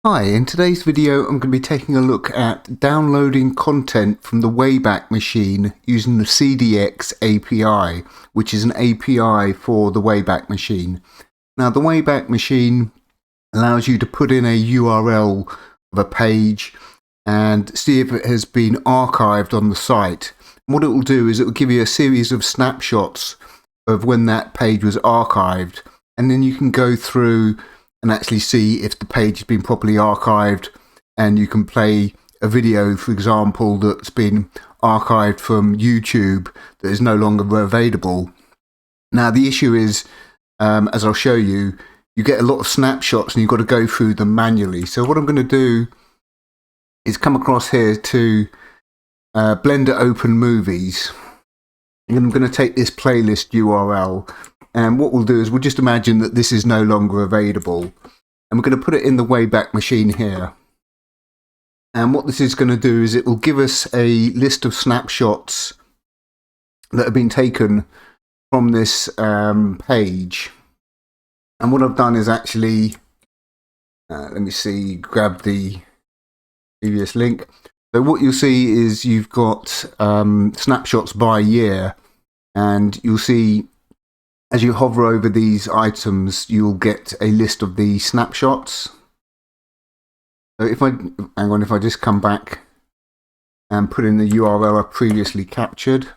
Hi, in today's video I'm going to be taking a look at downloading content from the Wayback Machine using the CDX API, which is an API for the Wayback Machine. Now the Wayback Machine allows you to put in a URL of a page and see if it has been archived on the site. And what it will do is it will give you a series of snapshots of when that page was archived, and then you can go through and actually see if the page has been properly archived, and you can play a video, for example, that's been archived from YouTube that is no longer available. Now the issue is, as I'll show you, you get a lot of snapshots and you've got to go through them manually. So what I'm going to do is come across here to Blender Open Movies, and I'm going to take this playlist URL. And what we'll do is we'll just imagine that this is no longer available. And we're going to put it in the Wayback Machine here. And what this is going to do is it will give us a list of snapshots that have been taken from this page. And what I've done is actually, let me see, grab the previous link. So what you'll see is you've got snapshots by year, and you'll see as you hover over these items, you'll get a list of the snapshots. So if I just come back and put in the URL I previously captured.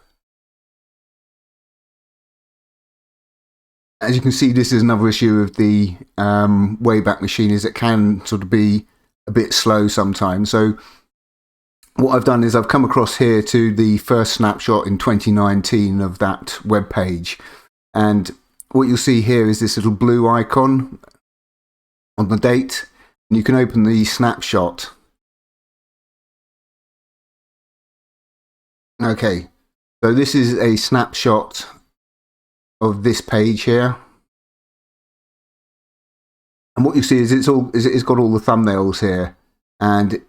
As you can see, this is another issue of the Wayback Machine, is it can sort of be a bit slow sometimes. So what I've done is I've come across here to the first snapshot in 2019 of that web page. And what you'll see here is this little blue icon on the date, and you can open the snapshot. Okay, so this is a snapshot of this page here. And what you see is it's got all the thumbnails here. And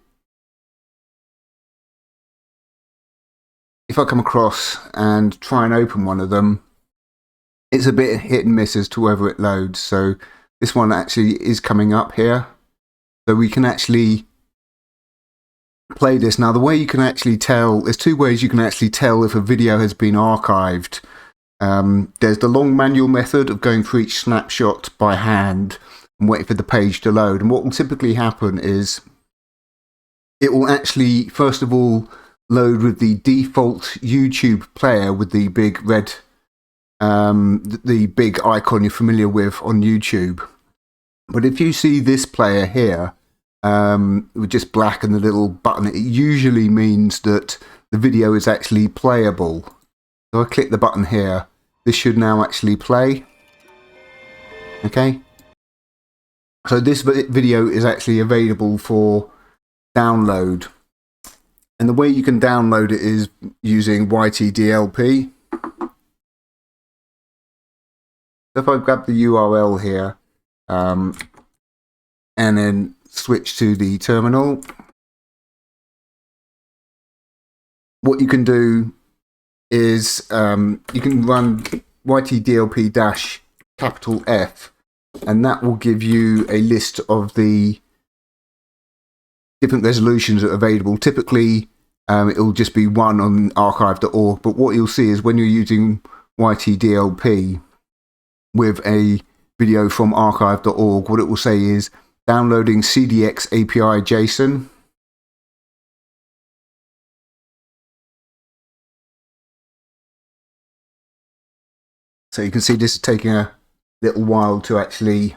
if I come across and try and open one of them, it's a bit hit and miss as to whether it loads. So this one actually is coming up here. So we can actually play this. Now the way you can actually tell, there's two ways you can actually tell if a video has been archived. There's the long manual method of going through each snapshot by hand and waiting for the page to load. And what will typically happen is it will actually, first of all, load with the default YouTube player with the big red the big icon you're familiar with on YouTube. But if you see this player here with just black and the little button, it usually means that the video is actually playable. So I click the button here, this should now actually play. Okay, so this video is actually available for download, and the way you can download it is using yt-dlp. If I grab the URL here and then switch to the terminal, what you can do is you can run yt-dlp-F, and that will give you a list of the different resolutions that are available. Typically it will just be one on archive.org, but what you'll see is when you're using yt-dlp with a video from archive.org, what it will say is downloading CDX API JSON. So you can see this is taking a little while to actually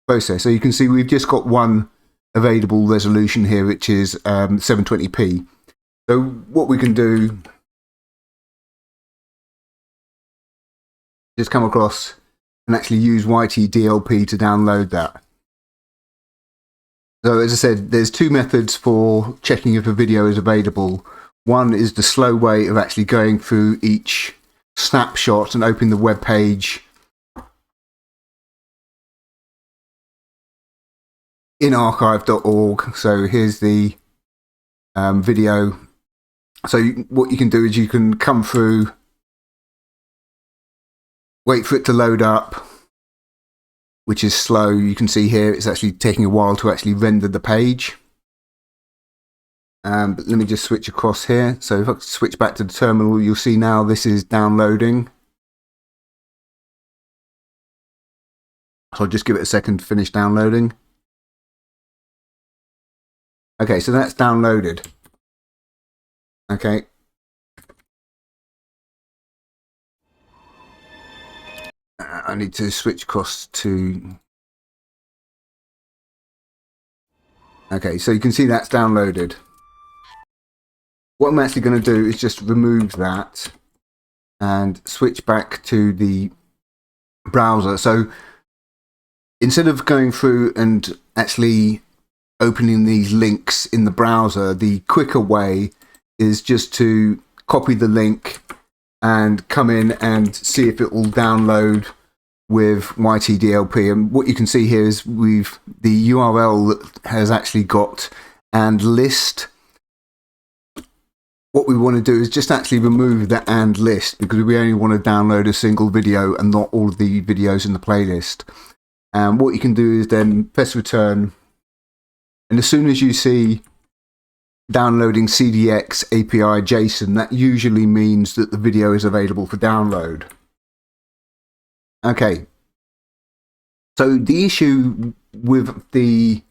process. So you can see we've just got one available resolution here, which is 720p. So what we can do, just come across and actually use yt-dlp to download that. So as I said, there's two methods for checking if a video is available. One is the slow way of actually going through each snapshot and opening the web page in archive.org. So here's the video. So what you can do is you can come through, wait for it to load up, which is slow. You can see here it's actually taking a while to actually render the page. But let me just switch across here. So if I switch back to the terminal, you'll see now this is downloading. So I'll just give it a second to finish downloading. Okay, so that's downloaded. Okay. I need to switch across to... Okay, so you can see that's downloaded. What I'm actually going to do is just remove that and switch back to the browser. So instead of going through and actually opening these links in the browser, the quicker way is just to copy the link and come in and see if it will download with yt-dlp. And what you can see here is the URL that has actually got and list. What we want to do is just actually remove the and list, because we only want to download a single video and not all of the videos in the playlist. And what you can do is then press return, and as soon as you see downloading CDX API JSON, that usually means that the video is available for download. Okay, so the issue with the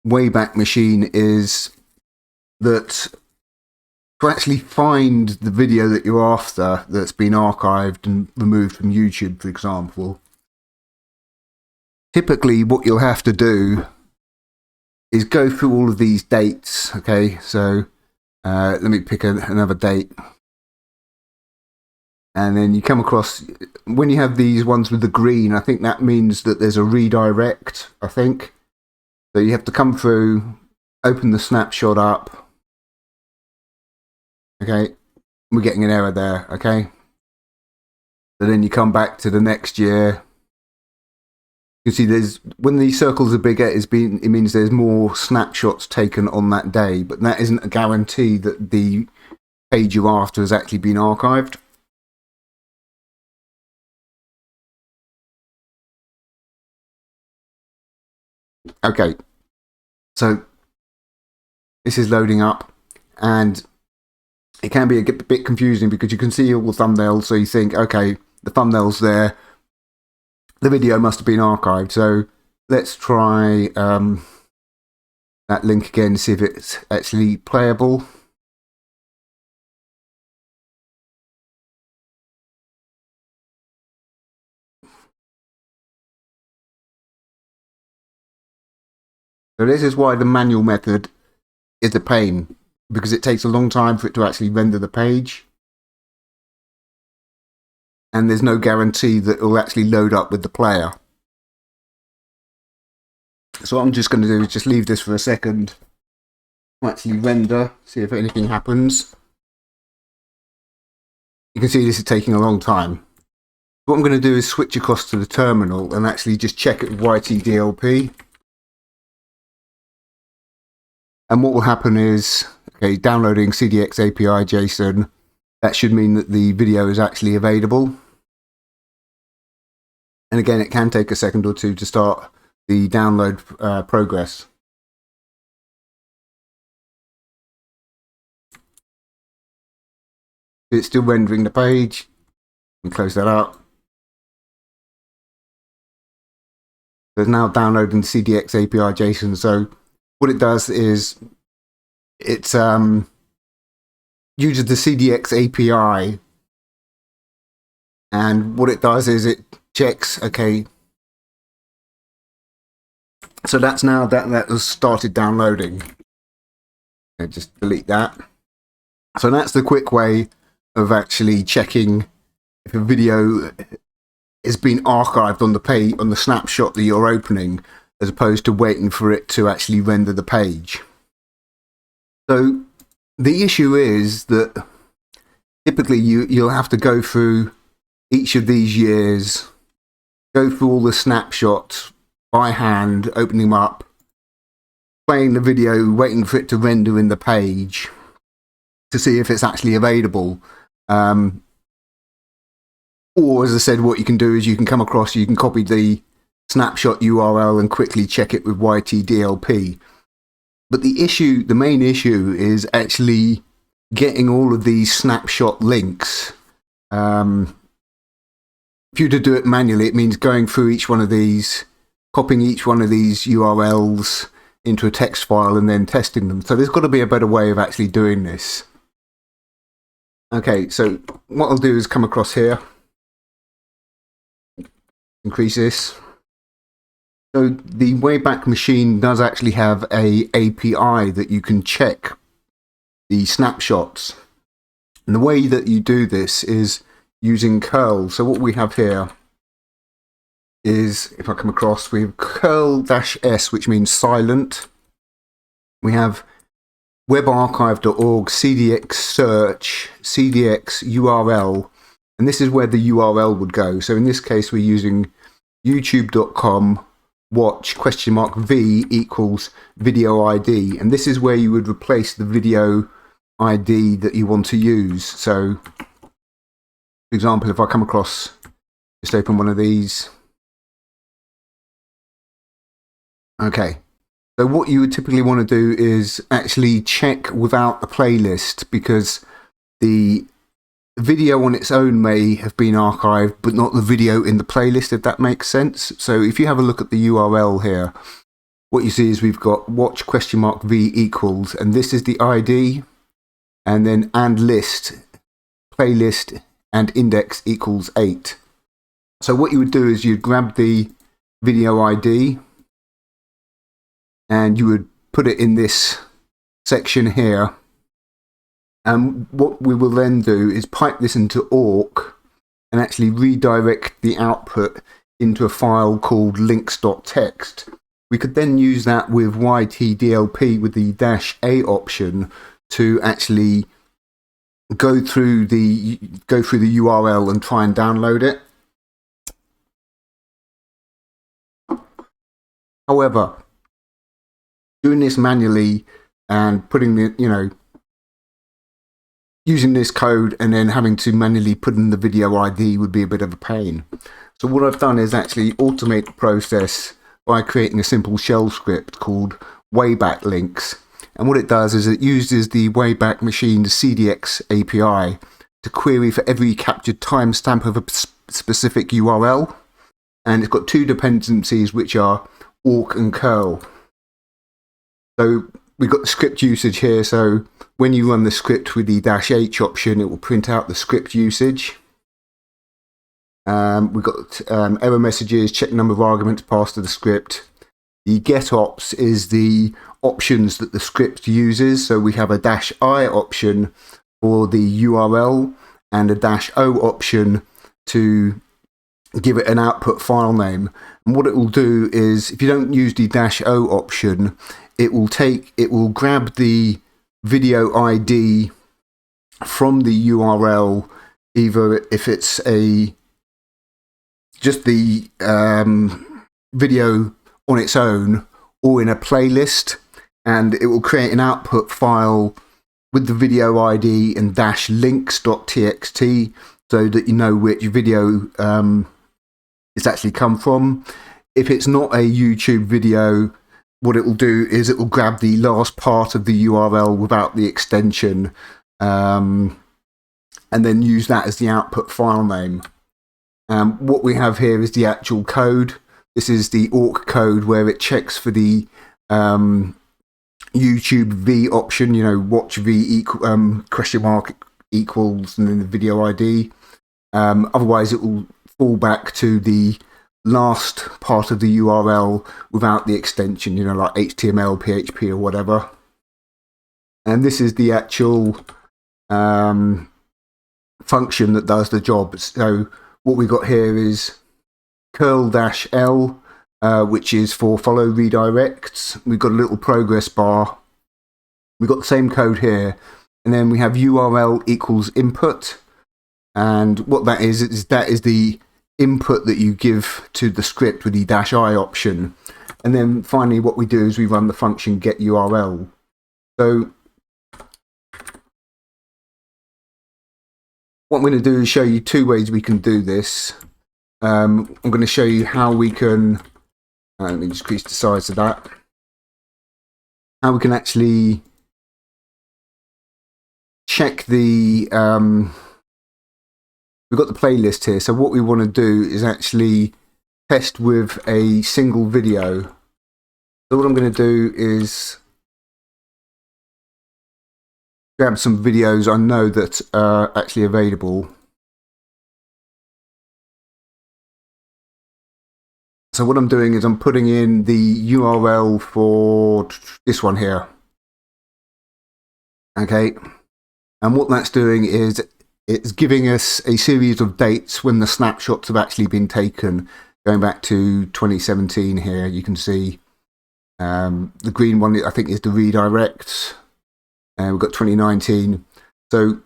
Wayback Machine is that to actually find the video that you're after that's been archived and removed from YouTube, for example, typically what you'll have to do is go through all of these dates. Okay, so let me pick another date. And then you come across, when you have these ones with the green, I think that means that there's a redirect, I think. So you have to come through, open the snapshot up. Okay, we're getting an error there, okay? So then you come back to the next year. You see there's, when these circles are bigger, it means there's more snapshots taken on that day, but that isn't a guarantee that the page you're after has actually been archived. Okay, so this is loading up, and it can be a bit confusing because you can see all the thumbnails, so you think, okay, the thumbnail's there, the video must have been archived. So let's try that link again, see if it's actually playable. So this is why the manual method is a pain, because it takes a long time for it to actually render the page. And there's no guarantee that it will actually load up with the player. So what I'm just going to do is just leave this for a second, actually render, see if anything happens. You can see this is taking a long time. What I'm going to do is switch across to the terminal and actually just check it with yt-dlp. And what will happen is, okay, downloading CDX API JSON, that should mean that the video is actually available. And again, it can take a second or two to start the download progress. It's still rendering the page. And close that out. It's now downloading CDX API JSON. So what it does is it uses the CDX API, and what it does is it checks, okay, so that's now that has started downloading. Okay, just delete that. So that's the quick way of actually checking if a video has been archived on the page, on the snapshot that you're opening, as opposed to waiting for it to actually render the page. So the issue is that typically you'll have to go through each of these years, go through all the snapshots by hand, opening them up, playing the video, waiting for it to render in the page to see if it's actually available. Or, as I said, what you can do is you can come across, you can copy the snapshot URL and quickly check it with yt-dlp. But the main issue is actually getting all of these snapshot links. If you were to do it manually, it means going through each one of these, copying each one of these URLs into a text file and then testing them. So there's got to be a better way of actually doing this. Okay, so what I'll do is come across here, increase this. So the Wayback Machine does actually have a API that you can check the snapshots. And the way that you do this is using curl. So what we have here is, if I come across, we have curl-s, which means silent. We have webarchive.org, cdx search, cdx URL, and this is where the URL would go. So in this case, we're using youtube.com watch $v equals video ID, and this is where you would replace the video ID that you want to use. So, for example, if I come across, just open one of these. Okay. So what you would typically want to do is actually check without the playlist, because the video on its own may have been archived, but not the video in the playlist, if that makes sense. So if you have a look at the URL here, what you see is we've got watch $v equals, and this is the ID, and then and list, playlist, and index equals 8. So what you would do is you'd grab the video ID, and you would put it in this section here. And what we will then do is pipe this into awk and actually redirect the output into a file called links.txt. We could then use that with yt-dlp with the -a option to actually go through the URL and try and download it. However, doing this manually and putting the, using this code and then having to manually put in the video ID would be a bit of a pain. So what I've done is actually automate the process by creating a simple shell script called wayback-links. And what it does is it uses the Wayback Machine's CDX API to query for every captured timestamp of a specific URL. And it's got two dependencies, which are awk and curl. So we've got the script usage here. So when you run the script with the -h option, it will print out the script usage. We've got error messages, check number of arguments passed to the script. The get ops is the options that the script uses. So we have a -i option for the URL and a -o option to give it an output file name. And what it will do is, if you don't use the -o option, it will grab the video ID from the URL, either if it's just the video on its own or in a playlist, and it will create an output file with the video ID and -links.txt so that you know which video it's actually come from. If it's not a YouTube video, what it will do is it will grab the last part of the URL without the extension, and then use that as the output file name. What we have here is the actual code. This is the awk code where it checks for the YouTube V option, watch V equals, and then the video ID. Otherwise, it will fall back to the last part of the URL without the extension, like HTML, PHP, or whatever. And this is the actual function that does the job. So what we got here is curl-l, which is for follow redirects. We've got a little progress bar. We've got the same code here. And then we have URL equals input. And what that is the input that you give to the script with the -i option. And then finally what we do is we run the function getURL. So what I'm going to do is show you two ways we can do this. I'm going to show you how we can Let me just increase the size of that. How we can actually check the we've got the playlist here, so what we want to do is actually test with a single video. So what I'm going to do is grab some videos I know that are actually available. So what I'm doing is I'm putting in the URL for this one here. Okay, and what that's doing is it's giving us a series of dates when the snapshots have actually been taken, going back to 2017 here. You can see the green one, I think, is the redirect. We've got 2019. So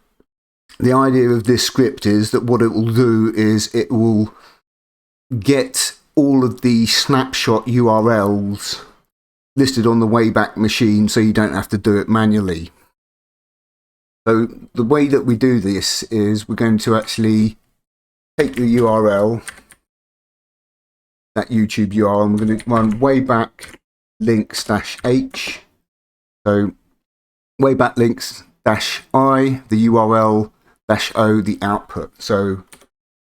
the idea of this script is that what it will do is it will get all of the snapshot URLs listed on the Wayback Machine, so you don't have to do it manually. So the way that we do this is we're going to actually take the URL, that YouTube URL, and we're going to run wayback-links-h. So wayback-links-i, the URL-o, the output. So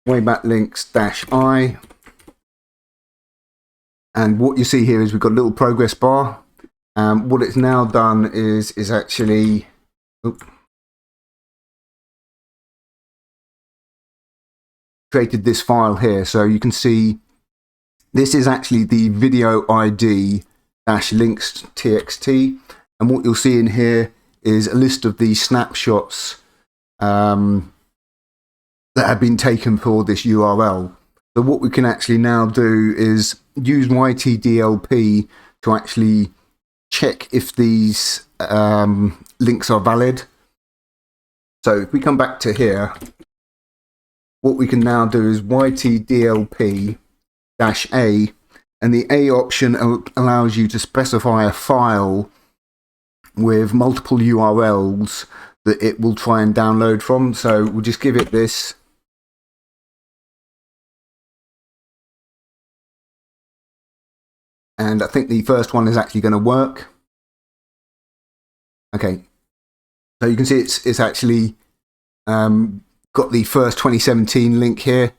wayback-links-i. And what you see here is we've got a little progress bar. What it's now done is actually created this file here. So you can see this is actually the video id-links.txt. And what you'll see in here is a list of the snapshots that have been taken for this URL. So what we can actually now do is use yt-dlp to actually check if these links are valid. So if we come back to here, what we can now do is yt-dlp-a, and the A option allows you to specify a file with multiple URLs that it will try and download from. So we'll just give it this. And I think the first one is actually going to work. Okay, so you can see it's actually got the first 2017 link here,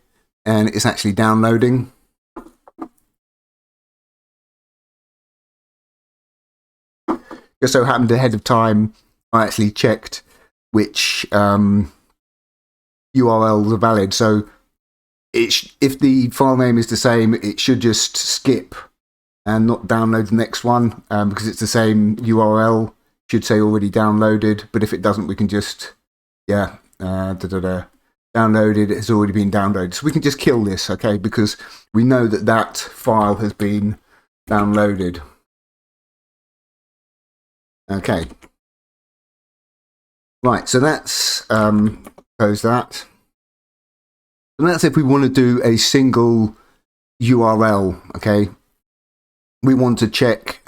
and it's actually downloading. Just so happened ahead of time, I actually checked which URLs are valid. So if the file name is the same, it should just skip and not download the next one, because it's the same URL. Should say already downloaded, but if it doesn't, we can just downloaded. It has already been downloaded, so we can just kill this, okay, because we know that that file has been downloaded. Okay, right, so that's close that. And that's if we want to do a single URL, okay. We want to check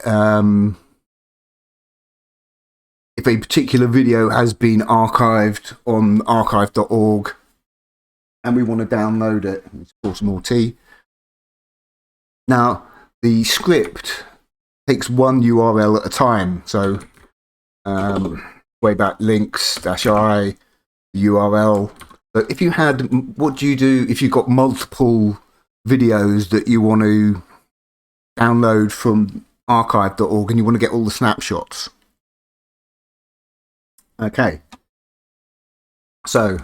if a particular video has been archived on archive.org and we want to download it. Let's pour some more tea. Now, the script takes one URL at a time. So wayback-links-i, URL. But if you had, what do you do if you've got multiple videos that you want to download from archive.org and you want to get all the snapshots? Okay, so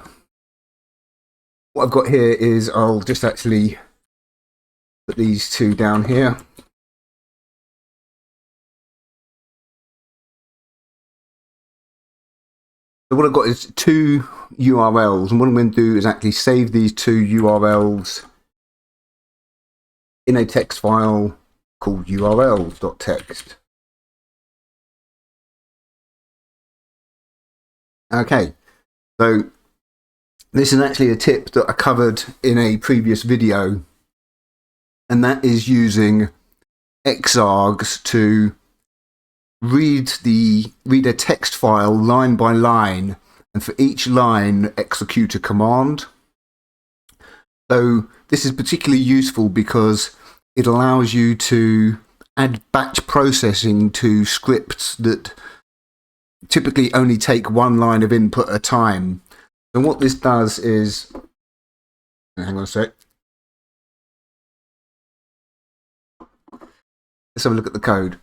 what I've got here is I'll just actually put these two down here. So what I've got is two URLs, and what I'm going to do is actually save these two URLs in a text file called url.txt. Okay, so this is actually a tip that I covered in a previous video, and that is using xargs to read a text file line by line, and for each line execute a command. So this is particularly useful because it allows you to add batch processing to scripts that typically only take one line of input at a time. And what this does is, hang on a sec. Let's have a look at the code.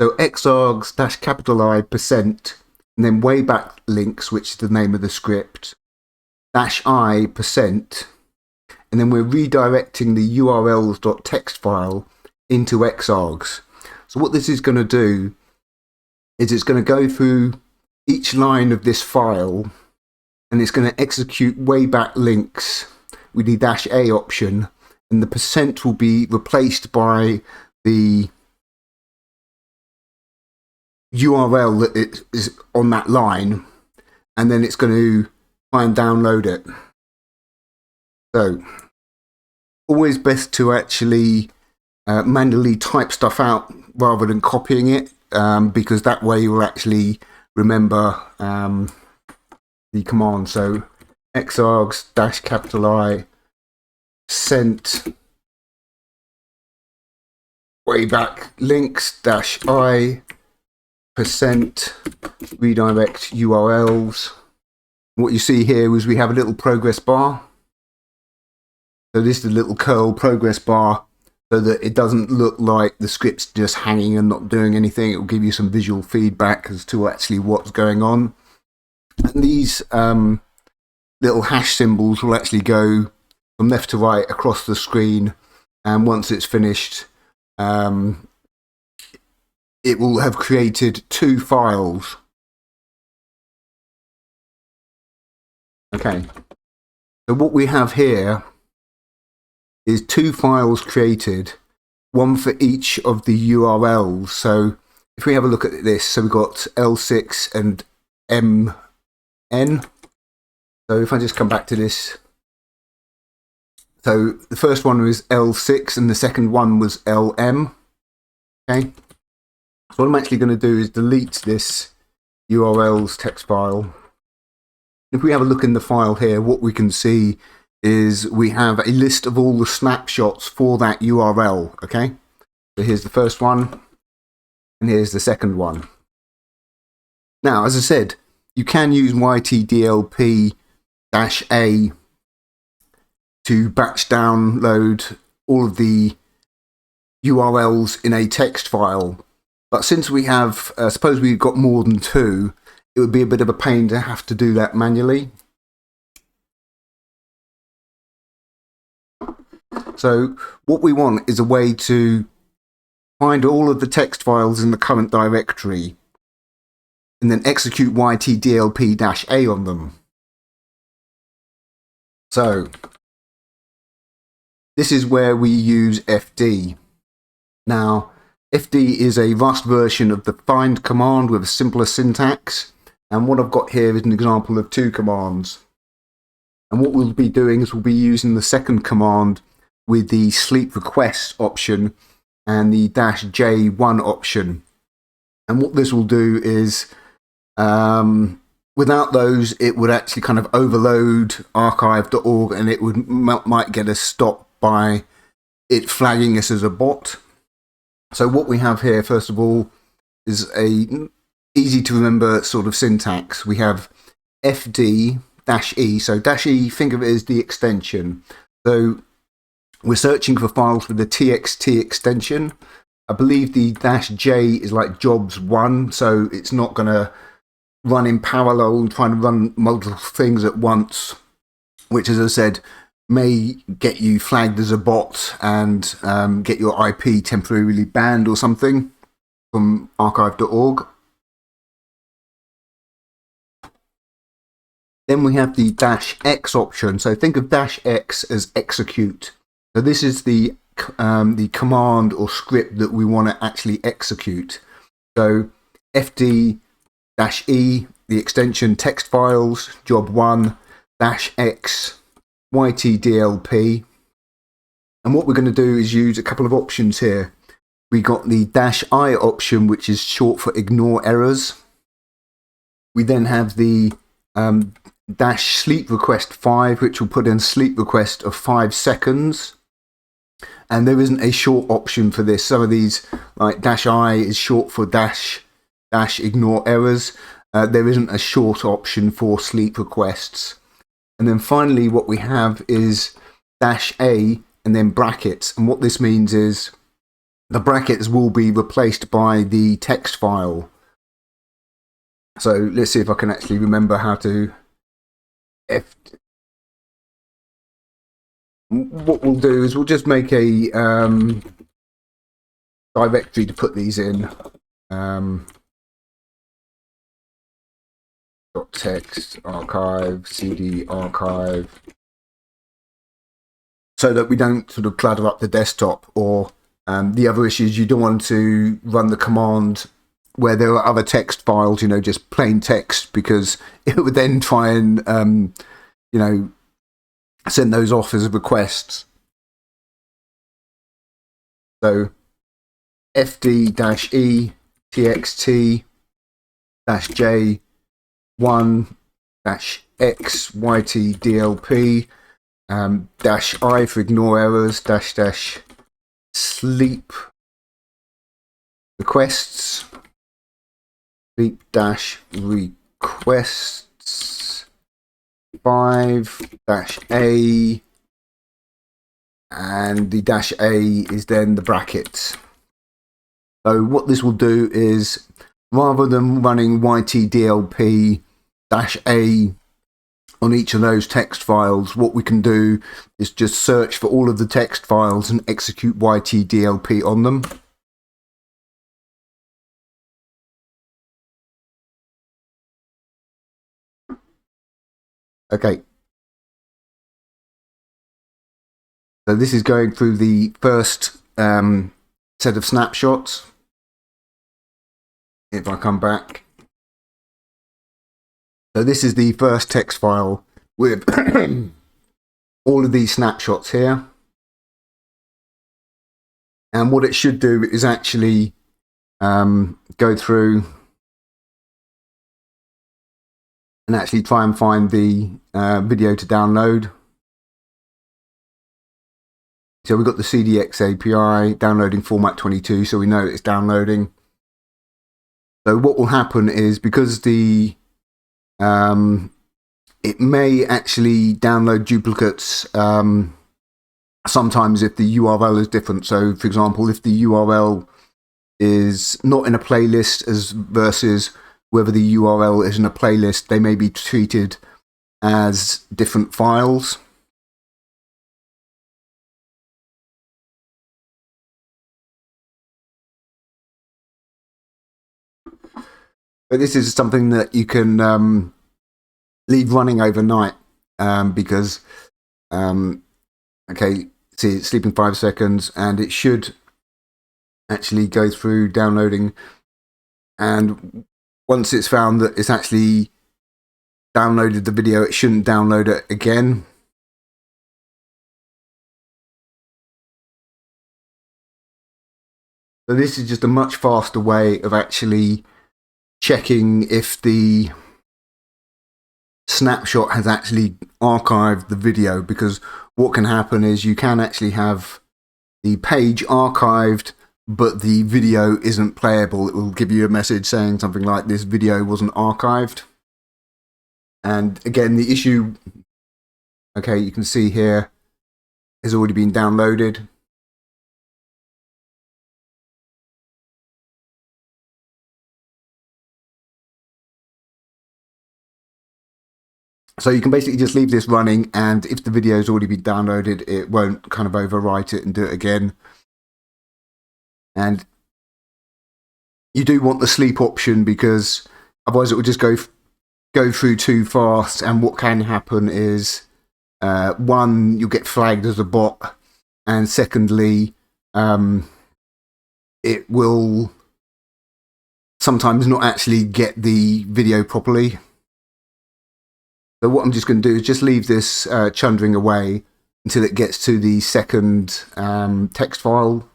So xargs -I% and then wayback-links, which is the name of the script, -I%, and then we're redirecting the urls.txt file into xargs. So what this is going to do is it's going to go through each line of this file and it's going to execute wayback-links with the -A option, and the percent will be replaced by the URL that it is on that line, and then it's going to try and download it. So always best to actually manually type stuff out rather than copying it, because that way you'll actually remember the command. So xargs -I sent wayback-links -I percent redirect URLs. What you see here is we have a little progress bar. So this is the little curl progress bar, so that it doesn't look like the script's just hanging and not doing anything. It will give you some visual feedback as to actually what's going on. And these little hash symbols will actually go from left to right across the screen, and once it's finished, it will have created 2 files. Okay, so what we have here is 2 files created, one for each of the URLs. So if we have a look at this, so we've got L6 and MN. So if I just come back to this, so the first one was L6 and the second one was LM. Okay, so what I'm actually going to do is delete this URLs text file. If we have a look in the file here, what we can see is we have a list of all the snapshots for that URL. Okay, so here's the first one and here's the second one. Now, as I said, you can use yt-dlp-a to batch download all of the URLs in a text file. But since we have, suppose we've got more than 2, it would be a bit of a pain to have to do that manually. So what we want is a way to find all of the text files in the current directory and then execute yt-dlp-a on them. So this is where we use fd. Now, fd is a Rust version of the find command with a simpler syntax, and what I've got here is an example of 2 commands. And what we'll be doing is we'll be using the second command with the sleep request option and the -J1 option. And what this will do is, without those, it would actually kind of overload archive.org, and it might get us stopped by it flagging us as a bot. So what we have here, first of all, is a easy to remember sort of syntax. We have fd -e. So -e, think of it as the extension. So we're searching for files with the txt extension. I believe the -J is like jobs1, so it's not going to run in parallel and try to run multiple things at once, which, as I said, may get you flagged as a bot and get your IP temporarily banned or something from archive.org. Then we have the -X option. So think of -X as execute. So this is the command or script that we want to actually execute. So fd -e, the extension text files, job1, -X, yt-dlp. And what we're going to do is use a couple of options here. We got the -I option, which is short for ignore errors. We then have the -sleep request 5, which will put in sleep request of 5 seconds. And there isn't a short option for this. Some of these, like -I is short for dash ignore errors. There isn't a short option for sleep requests. And then finally what we have is -A and then brackets. And what this means is the brackets will be replaced by the text file. So let's see if I can actually remember how to what we'll do is we'll just make a directory to put these in. .text archive cd archive, so that we don't sort of clutter up the desktop. Or the other issue is you don't want to run the command where there are other text files, you know, just plain text, because it would then try and you know, send those off as requests. So fd-e txt-j 1-x yt-dlp -I for ignore errors -sleep requests sleep-requests 5-a, and the -a is then the brackets. So what this will do is, rather than running yt-dlp -a on each of those text files, what we can do is just search for all of the text files and execute yt-dlp on them. Okay. So this is going through the first set of snapshots. If I come back. So this is the first text file with all of these snapshots here. And what it should do is actually go through and actually try and find the video to download. So we've got the CDX API downloading format 22, so we know it's downloading. So what will happen is, because the it may actually download duplicates sometimes if the URL is different. So for example, if the URL is not in a playlist as versus whether the URL is in a playlist, they may be treated as different files. But this is something that you can leave running overnight, because okay, see, it's sleeping 5 seconds, and it should actually go through downloading, and once it's found that it's actually downloaded the video, it shouldn't download it again. So this is just a much faster way of actually checking if the snapshot has actually archived the video, because what can happen is you can actually have the page archived but the video isn't playable. It will give you a message saying something like, this video wasn't archived. And again, the issue, okay, you can see here, has already been downloaded. So you can basically just leave this running, and if the video has already been downloaded, it won't kind of overwrite it and do it again. And you do want the sleep option, because otherwise it will just go through too fast. And what can happen is, one, you'll get flagged as a bot, and secondly, it will sometimes not actually get the video properly. So what I'm just going to do is just leave this chundering away until it gets to the second text file,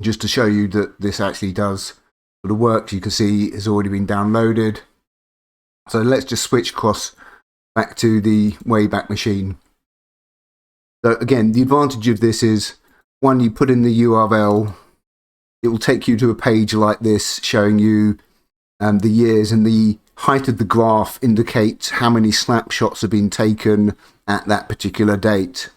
just to show you that this actually does sort of work. You can see it's already been downloaded. So let's just switch across back to the Wayback machine. So again, the advantage of this is, one, you put in the URL, it will take you to a page like this showing you the years, and the height of the graph indicates how many snapshots have been taken at that particular date.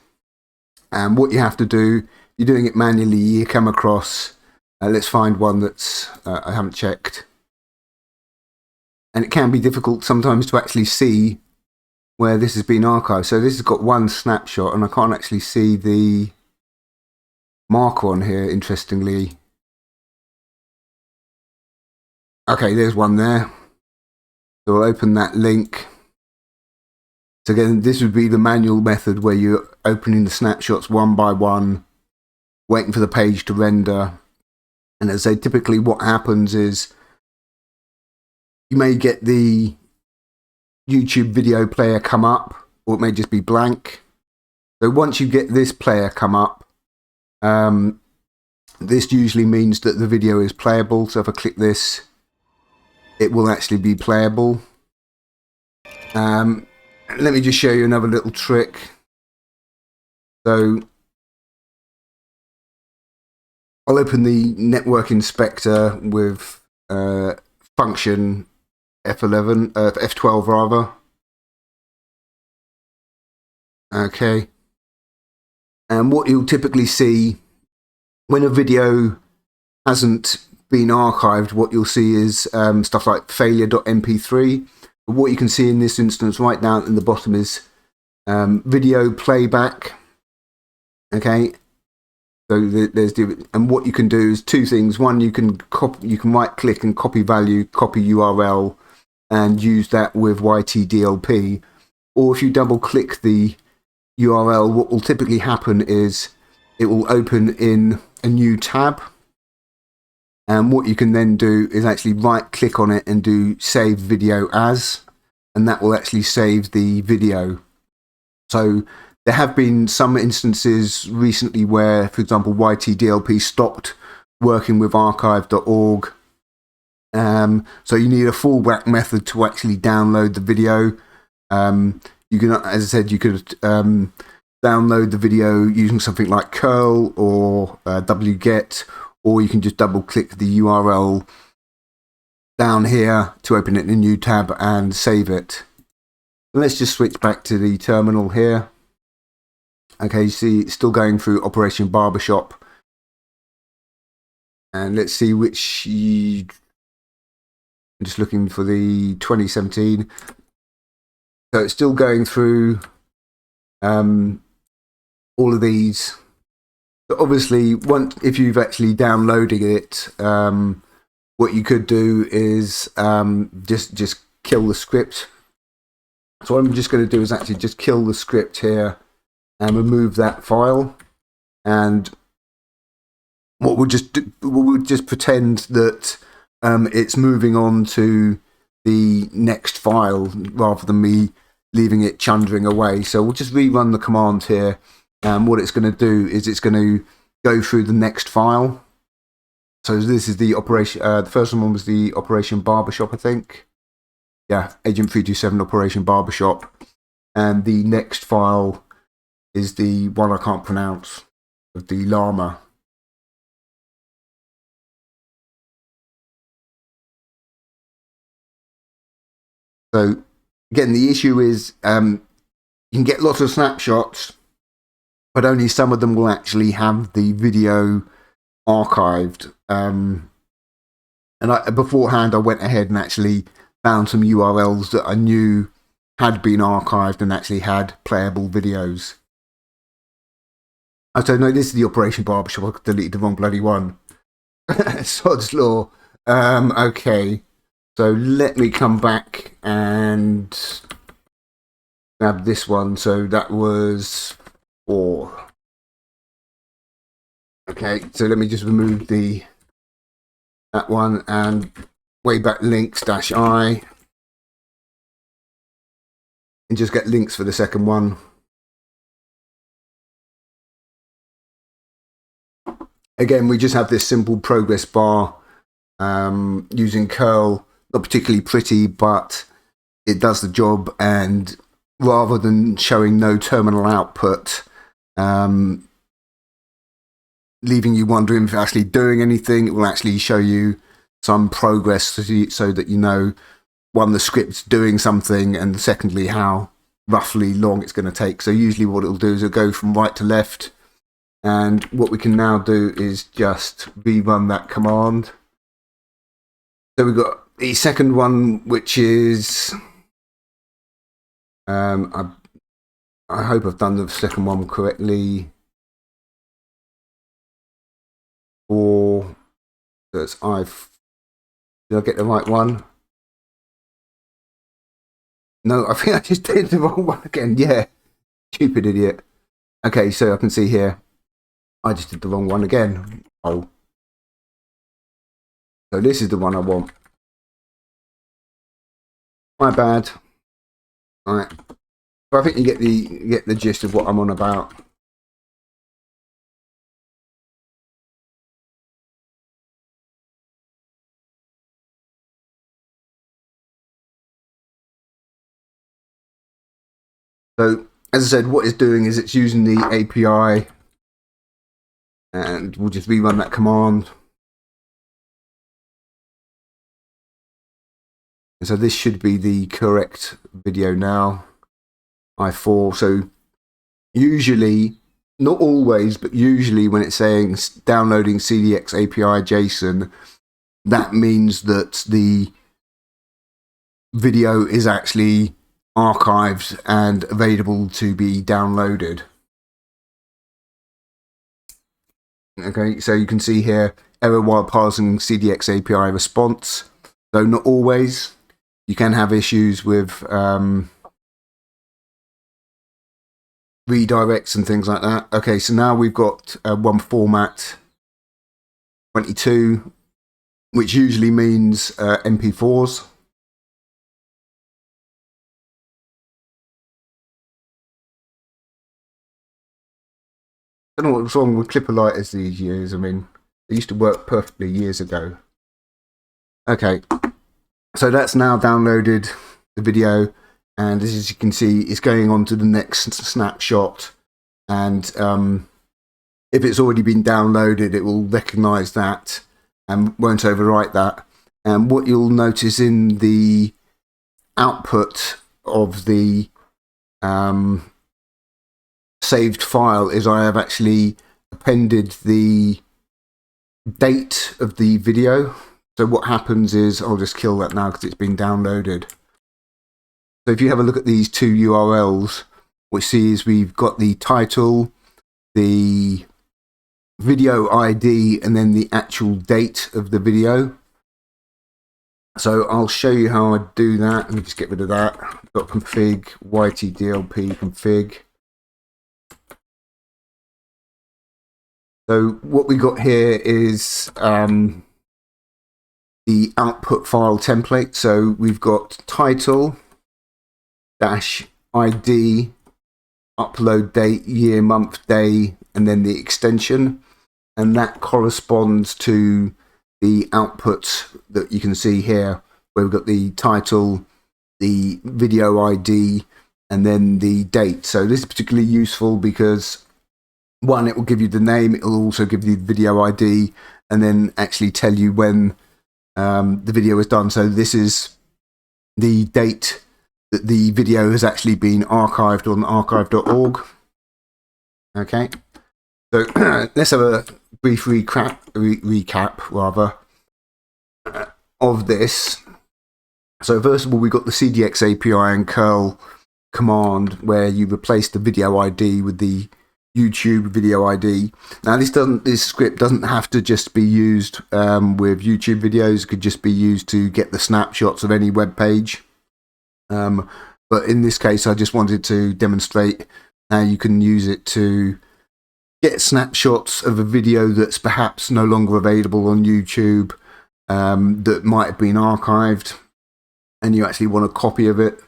And what you have to do, if you're doing it manually, you come across, let's find one that's I haven't checked. And it can be difficult sometimes to actually see where this has been archived. So this has got one snapshot, and I can't actually see the marker on here, interestingly. Okay, there's one there. So we'll open that link. So again, this would be the manual method where you're opening the snapshots one by one, waiting for the page to render. And as I say, typically what happens is you may get the YouTube video player come up, or it may just be blank. So once you get this player come up, this usually means that the video is playable. So if I click this, it will actually be playable. Let me just show you another little trick. So I'll open the network inspector with function F12 rather. Okay. And what you'll typically see when a video hasn't been archived, what you'll see is stuff like failure.mp3. But what you can see in this instance right down in the bottom is video playback. Okay. So there's and what you can do is two things. One, you can right click and copy value, copy URL, and use that with yt-dlp. Or if you double click the URL, what will typically happen is it will open in a new tab. And what you can then do is actually right click on it and do save video as, and that will actually save the video. So there have been some instances recently where, for example, yt-dlp stopped working with archive.org. So you need a fallback method to actually download the video. You can, as I said, you could download the video using something like curl or wget, or you can just double click the URL down here to open it in a new tab and save it. Let's just switch back to the terminal here. Okay, you see it's still going through Operation Barbershop. And let's see which, I'm just looking for the 2017. So it's still going through all of these. But obviously, if you've actually downloaded it, what you could do is just kill the script. So what I'm just going to do is actually just kill the script here and remove that file. And what we'll just do, we'll just pretend that it's moving on to the next file rather than me leaving it chundering away. So we'll just rerun the command here. And what it's going to do is it's going to go through the next file. So this is the operation. The first one was the Operation Barbershop, I think. Yeah, Agent 327 Operation Barbershop. And the next file is the one I can't pronounce, of the llama. So again, the issue is you can get lots of snapshots, but only some of them will actually have the video archived. And beforehand, I went ahead and actually found some URLs that I knew had been archived and actually had playable videos. I said, no, this is the Operation Barbershop. I deleted the wrong bloody one. Sod's law. Okay. So let me come back and grab this one. So that was 4. Okay, so let me just remove that one and wayback-links -I and just get links for the second one. Again, we just have this simple progress bar using curl. Not particularly pretty, but it does the job. And rather than showing no terminal output, leaving you wondering if it's actually doing anything. It will actually show you some progress so that you know, one, the script's doing something, and secondly, how roughly long it's going to take. So usually what it'll do is it'll go from right to left, and what we can now do is just rerun that command. So we've got the second one, which is I hope I've done the second one correctly. Or that's did I get the right one? No, I think I just did the wrong one again. Yeah, stupid idiot. Okay, so I can see here, I just did the wrong one again. Oh, so this is the one I want. My bad. All right, but I think you get the gist of what I'm on about. So, as I said, what it's doing is it's using the API, and we'll just rerun that command. And so this should be the correct video now. I4. So usually, not always, but usually when it's saying downloading CDX API JSON, that means that the video is actually archived and available to be downloaded. Okay, so you can see here, error while parsing CDX API response. So not always. You can have issues with redirects and things like that. Okay, so now we've got one format 22, which usually means MP4s. I don't know what's wrong with clipper lighters these years. I mean, they used to work perfectly years ago. Okay, so that's now downloaded the video, and as you can see, it's going on to the next snapshot. And if it's already been downloaded, it will recognize that and won't overwrite that. And what you'll notice in the output of the saved file is I have actually appended the date of the video. So what happens is, I'll just kill that now because it's been downloaded. So if you have a look at these two URLs, what you see is we've got the title, the video ID, and then the actual date of the video. So I'll show you how I do that. Let me just get rid of that. I've got config, yt-dlp config. So what we got here is the output file template. So we've got title dash ID, upload date, year, month, day, and then the extension. And that corresponds to the output that you can see here, where we've got the title, the video ID, and then the date. So this is particularly useful because, one, it will give you the name, it will also give you the video ID, and then actually tell you when the video is done. So this is the date that the video has actually been archived on archive.org. Okay, so let's have a brief recap rather of this. So first of all, we've got the CDX API and curl command where you replace the video ID with the YouTube video ID. Now this script doesn't have to just be used with YouTube videos. It could just be used to get the snapshots of any web page. But in this case, I just wanted to demonstrate how you can use it to get snapshots of a video that's perhaps no longer available on YouTube, that might have been archived, and you actually want a copy of it.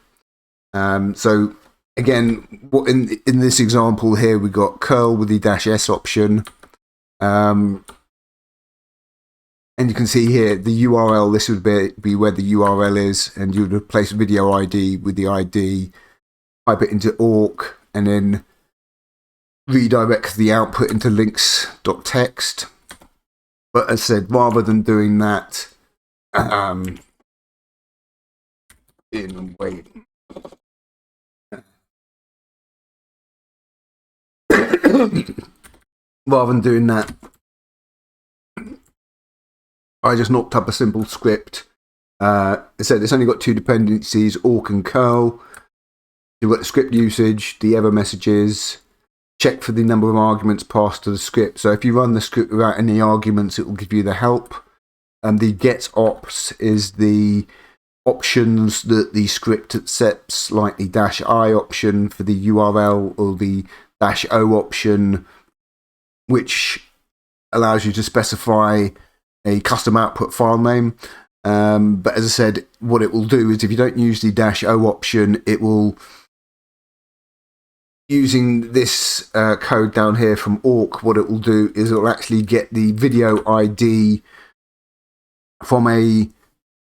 So again, what in this example here, we got curl with the -s option, and you can see here the URL. This would be where the URL is, and you would replace video ID with the ID, type it into awk, and then redirects the output into links.txt. But as I said, rather than doing that in wait. Rather than doing that, I just knocked up a simple script. It said it's only got two dependencies, awk and curl. You've got the script usage, the error messages, check for the number of arguments passed to the script. So if you run the script without any arguments, it will give you the help. The get ops is the options that the script accepts, like the -i option for the URL or the -o option, which allows you to specify a custom output file name. But as I said, what it will do is if you don't use the -o option, it will, using this code down here from awk, what it will do is it will actually get the video ID from a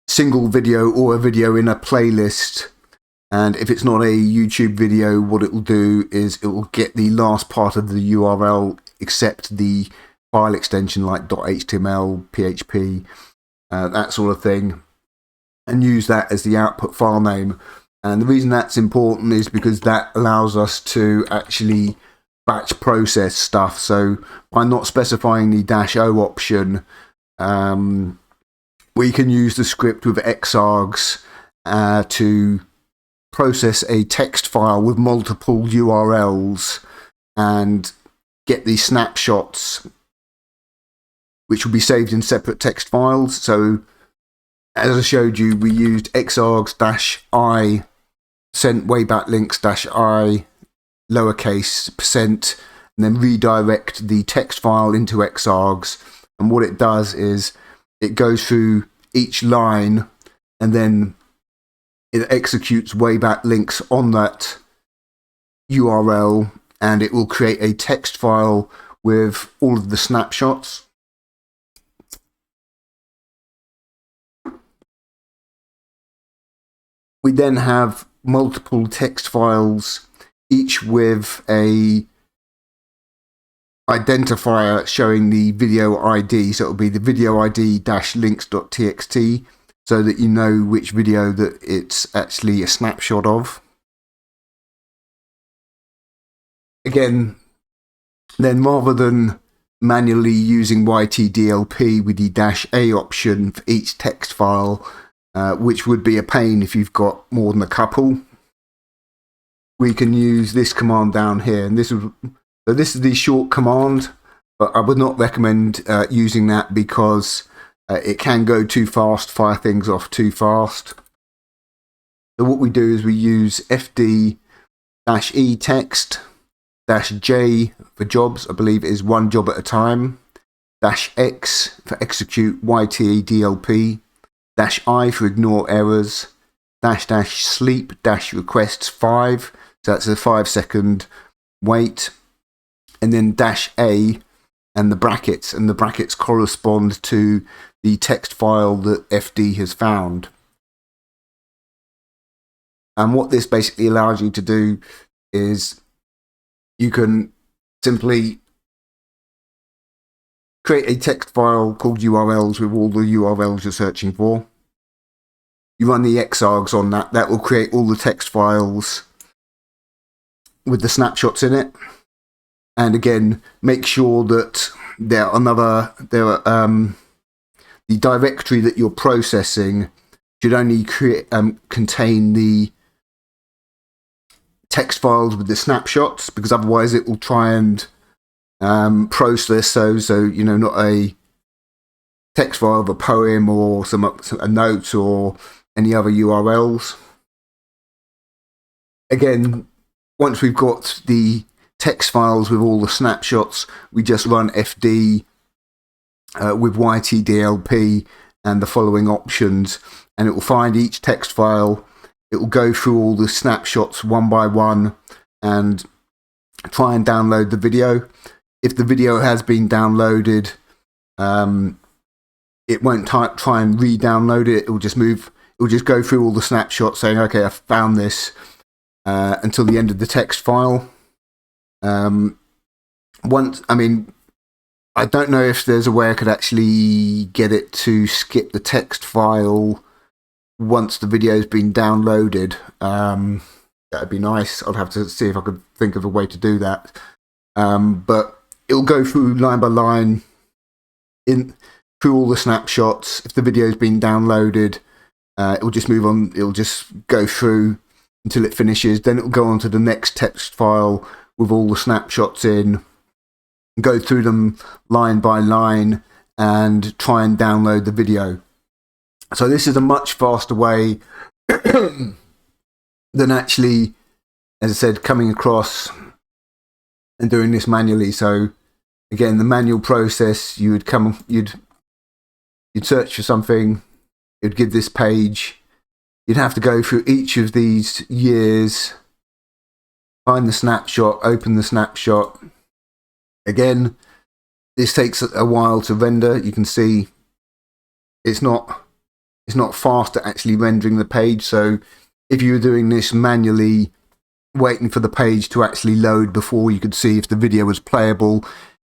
single video or a video in a playlist. And if it's not a YouTube video, what it will do is it will get the last part of the URL except the file extension like .html, PHP, that sort of thing, and use that as the output file name. And the reason that's important is because that allows us to actually batch process stuff. So by not specifying the -o option, we can use the script with xargs to process a text file with multiple URLs and get these snapshots, which will be saved in separate text files. So as I showed you, we used xargs-i, sent wayback-links-i, lowercase %, and then redirect the text file into xargs. And what it does is it goes through each line and then it executes wayback links on that URL, and it will create a text file with all of the snapshots. We then have multiple text files, each with a identifier showing the video ID. So it will be the video ID -links.txt, so that you know which video that it's actually a snapshot of. Again, then rather than manually using yt-dlp with the -a option for each text file, which would be a pain if you've got more than a couple, we can use this command down here. And this is the short command, but I would not recommend using that because it can go too fast, fire things off too fast. So what we do is we use fd-e text -j for jobs, I believe it is one job at a time, -x for execute yt-dlp, -i for ignore errors, --sleep -requests 5, so that's a 5-second wait, and then -a and the brackets correspond to the text file that FD has found. And what this basically allows you to do is you can simply create a text file called URLs with all the URLs you're searching for. You run the xargs on that. That will create all the text files with the snapshots in it. And again, make sure that the directory that you're processing should only contain the text files with the snapshots, because otherwise it will try and process those. So, you know, not a text file of a poem or a note or any other URLs. Again, once we've got the text files with all the snapshots, we just run fd with yt-dlp and the following options, and it will find each text file. It will go through all the snapshots one by one and try and download the video. If the video has been downloaded, it won't try and re-download it. It will just go through all the snapshots saying, okay, I found this, until the end of the text file. once, I mean, I don't know if there's a way I could actually get it to skip the text file once the video's been downloaded. That'd be nice. I'd have to see if I could think of a way to do that. But it'll go through line by line through all the snapshots. If the video's been downloaded, it'll just move on. It'll just go through until it finishes. Then it'll go on to the next text file with all the snapshots in, go through them line by line, and try and download the video. So this is a much faster way than actually, as I said, coming across and doing this manually. So again, the manual process, you'd search for something, it'd give this page, you'd have to go through each of these years, find the snapshot, open the snapshot. Again, this takes a while to render. You can see it's not fast at actually rendering the page. So if you were doing this manually, waiting for the page to actually load before you could see if the video was playable,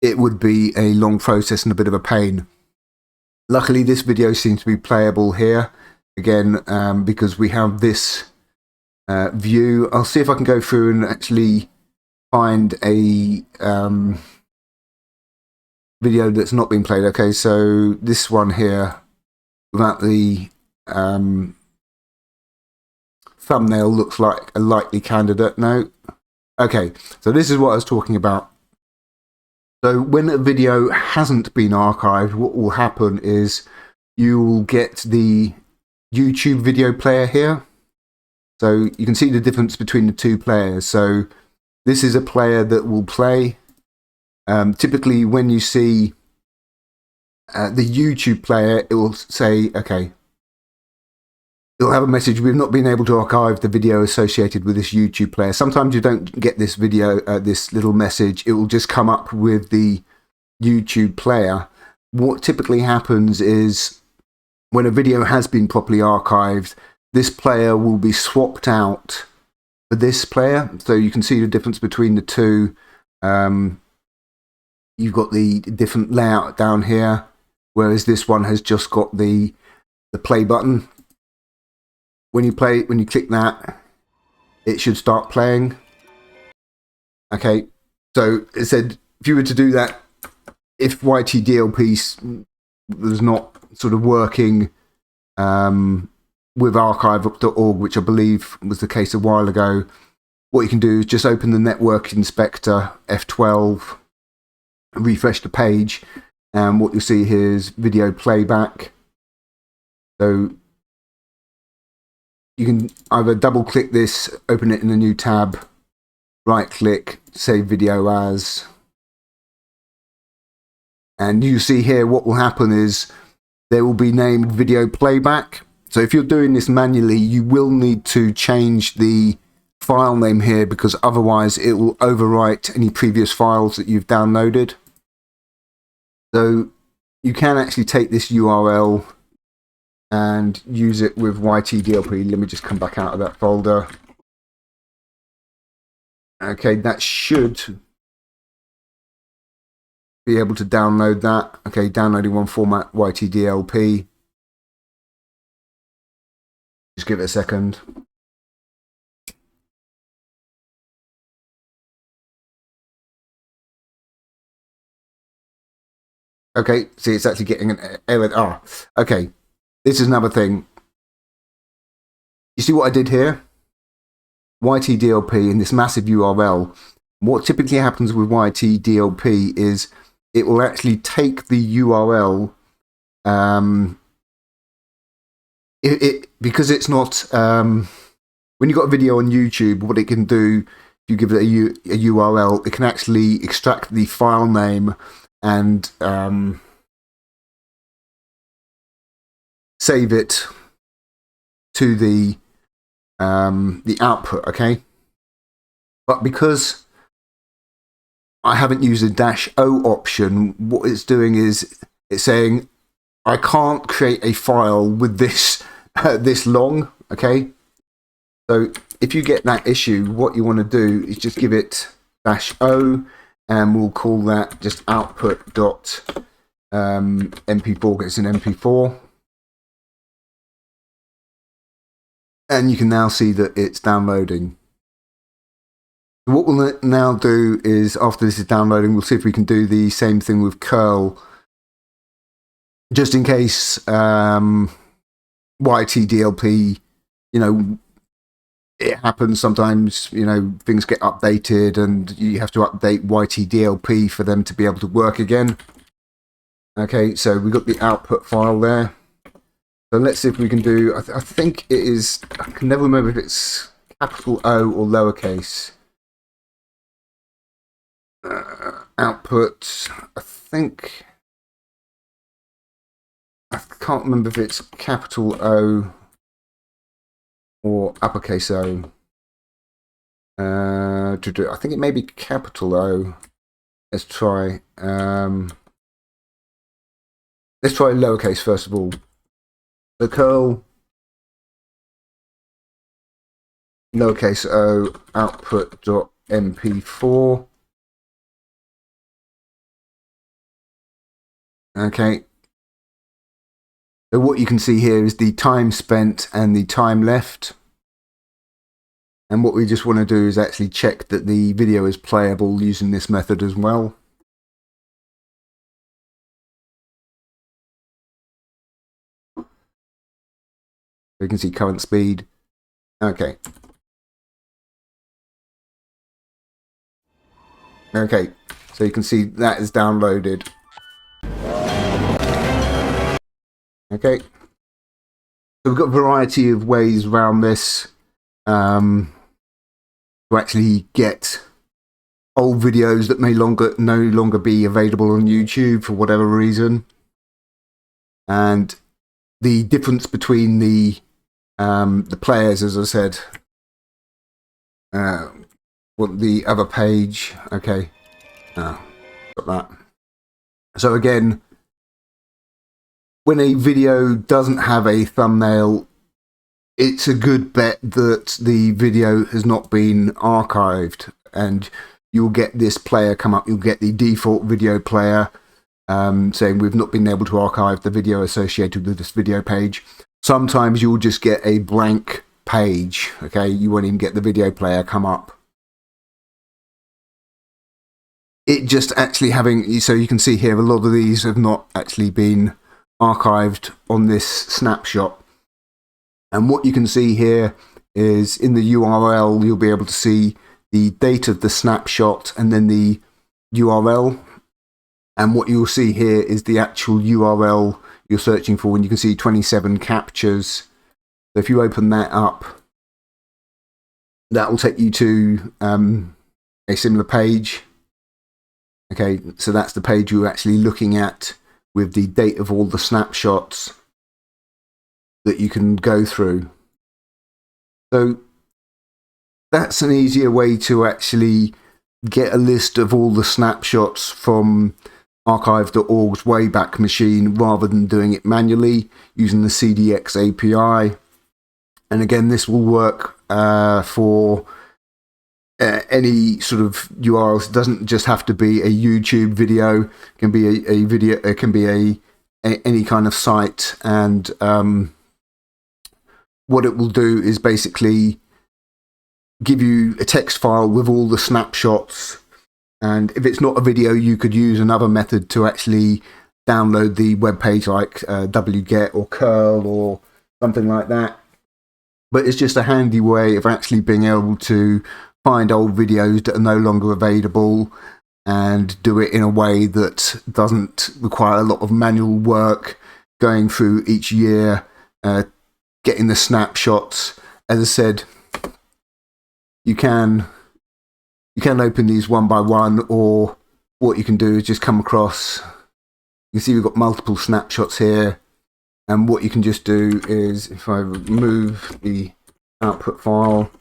it would be a long process and a bit of a pain. Luckily, this video seems to be playable here, again, because we have this view. I'll see if I can go through and actually find a video that's not been played. Okay, so this one here, without the thumbnail, looks like a likely candidate. No. Okay, so this is what I was talking about. So when a video hasn't been archived, what will happen is you will get the YouTube video player here. So you can see the difference between the two players. So this is a player that will play. Typically when you see the YouTube player, it will say, okay, it'll have a message, we've not been able to archive the video associated with this YouTube player. Sometimes you don't get this video, this little message. It will just come up with the YouTube player. What typically happens is when a video has been properly archived, this player will be swapped out for this player. So you can see the difference between the two. You've got the different layout down here, whereas this one has just got the play button. When you click that, it should start playing. Okay, so it said if you were to do that, if yt-dlp was not sort of working with archive.org, which I believe was the case a while ago, what you can do is just open the network inspector, F12, refresh the page, and what you'll see here is video playback. So you can either double click this, open it in a new tab, right click, save video as, and you see here what will happen is there will be named video playback. So if you're doing this manually, you will need to change the file name here, because otherwise it will overwrite any previous files that you've downloaded. So you can actually take this URL and use it with yt-dlp. Let me just come back out of that folder. Okay, that should be able to download that. Okay, downloading one format, yt-dlp. Just give it a second. Okay, see, it's actually getting an error. Okay. This is another thing. You see what I did here? yt-dlp in this massive URL. What typically happens with yt-dlp is it will actually take the URL, because it's not, when you've got a video on YouTube, what it can do, if you give it a URL, it can actually extract the file name and save it to the output, okay? But because I haven't used the -o option, what it's doing is it's saying I can't create a file with this this long, okay? So if you get that issue, what you want to do is just give it -o and we'll call that just output.mp4 because it's an MP4. And you can now see that it's downloading. What we'll now do is, after this is downloading, we'll see if we can do the same thing with curl, just in case yt-dlp, it happens sometimes, things get updated and you have to update yt-dlp for them to be able to work again. Okay, so we've got the output file there. So let's see if we can do, I think it is, I can never remember if it's capital O or lowercase. Output, I can't remember if it's capital O or uppercase O. I think it may be capital O. Let's try. Let's try lowercase first of all. The curl lowercase o output.mp4. Okay. So what you can see here is the time spent and the time left. And what we just want to do is actually check that the video is playable using this method as well. You can see current speed. Okay. Okay, so you can see that is downloaded. Okay. So we've got a variety of ways around this to actually get old videos that may no longer be available on YouTube for whatever reason. And the difference between the players, as I said, the other page, okay, got that. So again, when a video doesn't have a thumbnail, it's a good bet that the video has not been archived, and you'll get this player come up. You'll get the default video player saying we've not been able to archive the video associated with this video page. Sometimes you'll just get a blank page, okay? You won't even get the video player come up. It just actually having, so you can see here, a lot of these have not actually been archived on this snapshot. And what you can see here is in the URL, you'll be able to see the date of the snapshot and then the URL. And what you'll see here is the actual URL you're searching for, and you can see 27 captures. So if you open that up, that will take you to a similar page. Okay, so that's the page you're actually looking at with the date of all the snapshots that you can go through. So that's an easier way to actually get a list of all the snapshots from archive.org's Wayback Machine rather than doing it manually using the CDX API. And again, this will work for any sort of URLs. It doesn't just have to be a YouTube video. It can be a video. It can be any kind of site. And what it will do is basically give you a text file with all the snapshots. And if it's not a video, you could use another method to actually download the web page, like wget or curl or something like that. But it's just a handy way of actually being able to find old videos that are no longer available and do it in a way that doesn't require a lot of manual work going through each year, getting the snapshots. As I said, you can open these one by one, or what you can do is just come across. You can see we've got multiple snapshots here, and what you can just do is, if I remove the output file,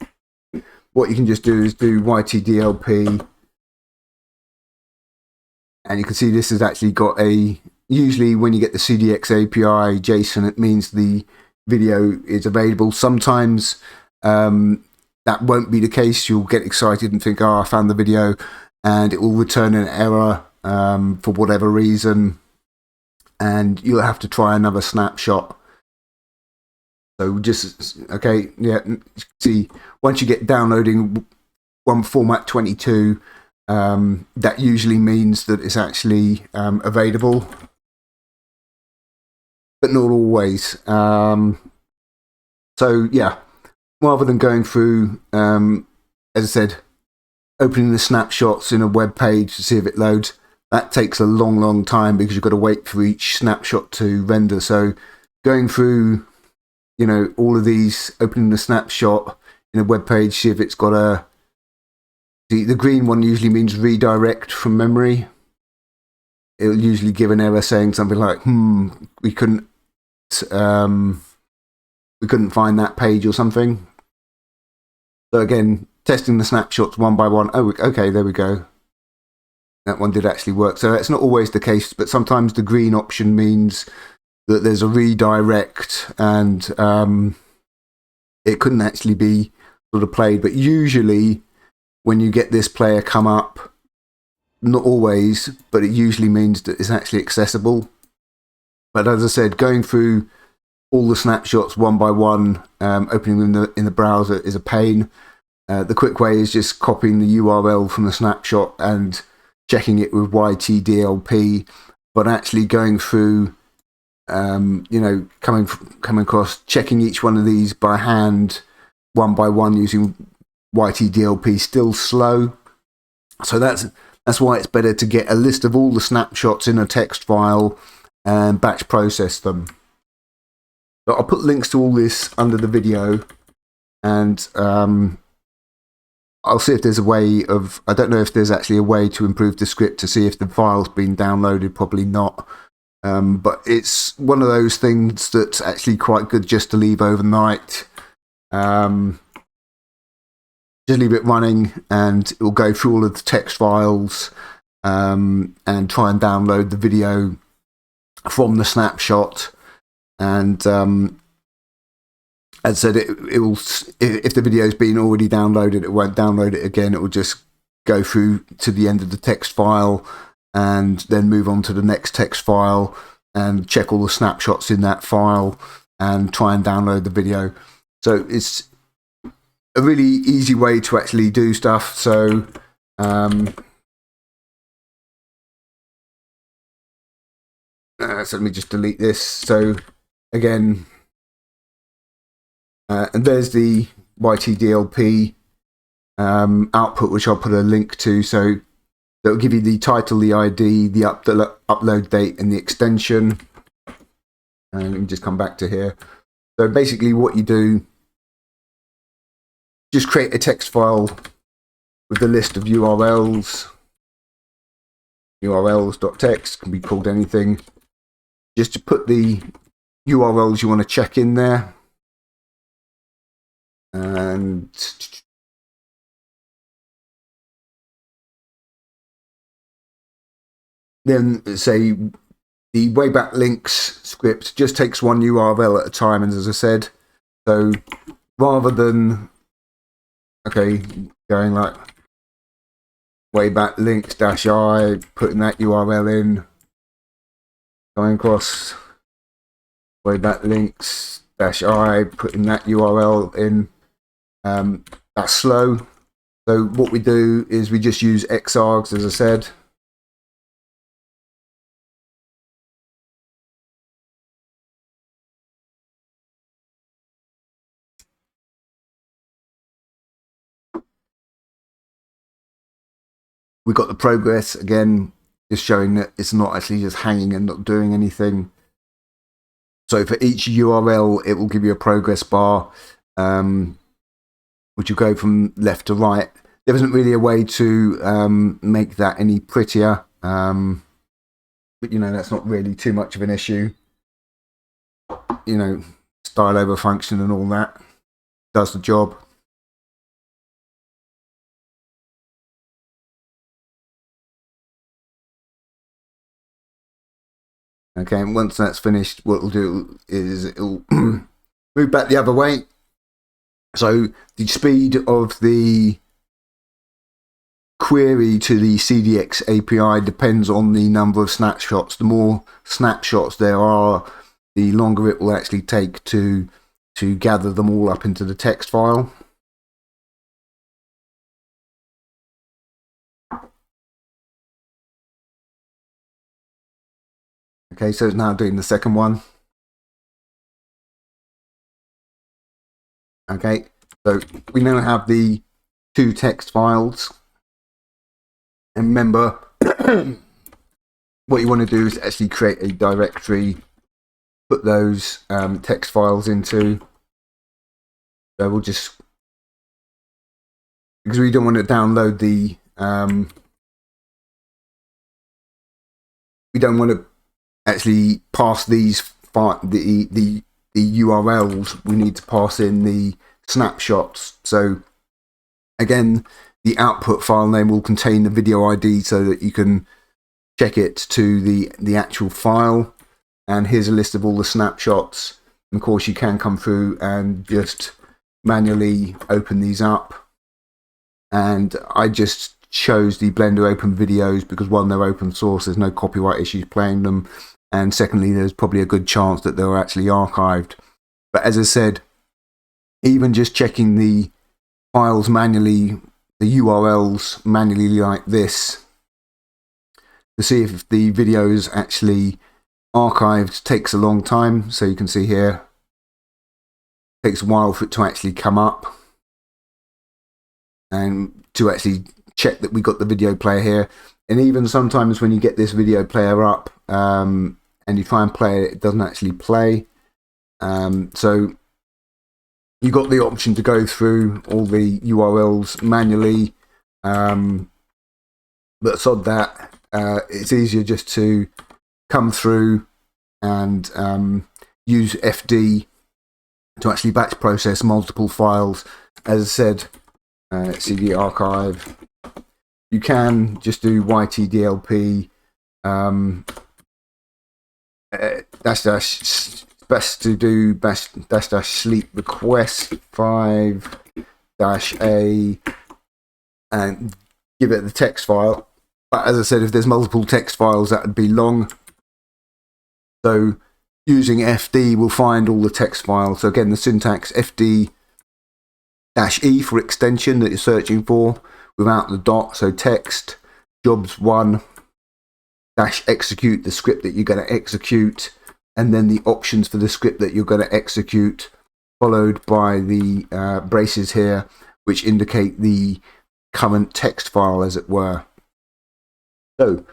what you can just do is do yt-dlp, and you can see this has actually got usually when you get the CDX API JSON, it means the video is available. Sometimes that won't be the case. You'll get excited and think, oh, I found the video, and it will return an error for whatever reason, and you'll have to try another snapshot. So just, okay, yeah, see, once you get downloading one format 22, that usually means that it's actually available, but not always. So yeah, rather than going through, as I said, opening the snapshots in a web page to see if it loads, that takes a long time because you've got to wait for each snapshot to render. So going through, you know, all of these, opening the snapshot in a web page, see if it's got a, the green one usually means redirect from memory. It'll usually give an error saying something like, we couldn't find that page or something. So again, testing the snapshots one by one. Oh, okay, there we go. That one did actually work. So that's not always the case, but sometimes the green option means that there's a redirect and it couldn't actually be sort of played. But usually when you get this player come up, not always, but it usually means that it's actually accessible. But as I said, going through all the snapshots one by one, opening them in the browser is a pain. The quick way is just copying the URL from the snapshot and checking it with yt-dlp, but actually going through, you know, coming across, checking each one of these by hand, one by one using yt-dlp, still slow. So that's why it's better to get a list of all the snapshots in a text file and batch process them. So I'll put links to all this under the video, and I'll see if there's a way of, I don't know if there's actually a way to improve the script to see if the file's been downloaded, probably not. But it's one of those things that's actually quite good just to leave overnight. Just leave it running and it will go through all of the text files and try and download the video from the snapshot. And as I said, it will, if the video's been already downloaded, it won't download it again. It will just go through to the end of the text file and then move on to the next text file and check all the snapshots in that file and try and download the video. So it's a really easy way to actually do stuff. So so let me just delete this. So again, and there's the yt-dlp output, which I'll put a link to. So that will give you the title, the ID, the upload date, and the extension. And let me just come back to here. So basically what you do, just create a text file with the list of URLs. URLs.txt can be called anything. Just to put the URLs you want to check in there. And then say the wayback-links script just takes one URL at a time, and as I said, so rather than going like wayback-links -I, putting that URL in, going across wayback-links -I, putting that URL in, that's slow. So what we do is we just use xargs, as I said. We've got the progress again, just showing that it's not actually just hanging and not doing anything. So for each URL, it will give you a progress bar, which will go from left to right. There isn't really a way to make that any prettier, but you know, that's not really too much of an issue. You know, style over function and all that does the job. Okay, and once that's finished, what it'll do is it'll move back the other way. So the speed of the query to the CDX API depends on the number of snapshots. The more snapshots there are, the longer it will actually take to gather them all up into the text file. Okay, so it's now doing the second one. Okay, so we now have the two text files. And remember, what you want to do is actually create a directory, put those text files into. So we'll just, because we don't want to download the, we don't want to actually pass these the URLs. We need to pass in the snapshots. So again, the output file name will contain the video ID so that you can check it to the actual file. And here's a list of all the snapshots. And of course, you can come through and just manually open these up. And I just chose the Blender Open videos because, one, they're open source, there's no copyright issues playing them, and secondly, there's probably a good chance that they're actually archived. But as I said, even just checking the files manually, the URLs manually like this, to see if the video is actually archived takes a long time. So you can see here, it takes a while for it to actually come up and to actually check that we got the video player here. And even sometimes when you get this video player up and you try and play it, it doesn't actually play. So you got the option to go through all the URLs manually, but sod that. It's easier just to come through and use FD to actually batch process multiple files. As I said, CD archive. You can just do yt-dlp best to do dash sleep request 5-a and give it the text file. But as I said, if there's multiple text files, that would be long. So using FD will find all the text files. So again, the syntax FD-E for extension that you're searching for without the dot. So text jobs 1 dash execute the script that you're going to execute, and then the options for the script that you're going to execute, followed by the braces here, which indicate the current text file, as it were. So,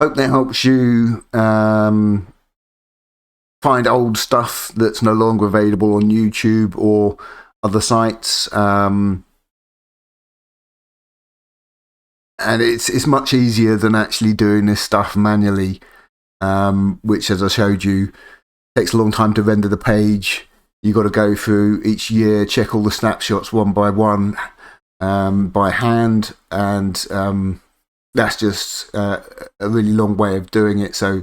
hope that helps you find old stuff that's no longer available on YouTube or other sites. And it's much easier than actually doing this stuff manually, which, as I showed you, takes a long time to render the page. You've got to go through each year, check all the snapshots one by one by hand, and that's just a really long way of doing it. So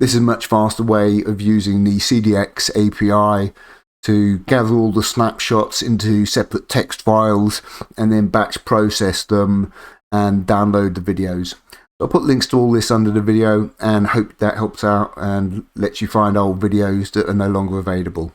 this is a much faster way of using the CDX API to gather all the snapshots into separate text files and then batch process them and download the videos. So I'll put links to all this under the video and hope that helps out and lets you find old videos that are no longer available.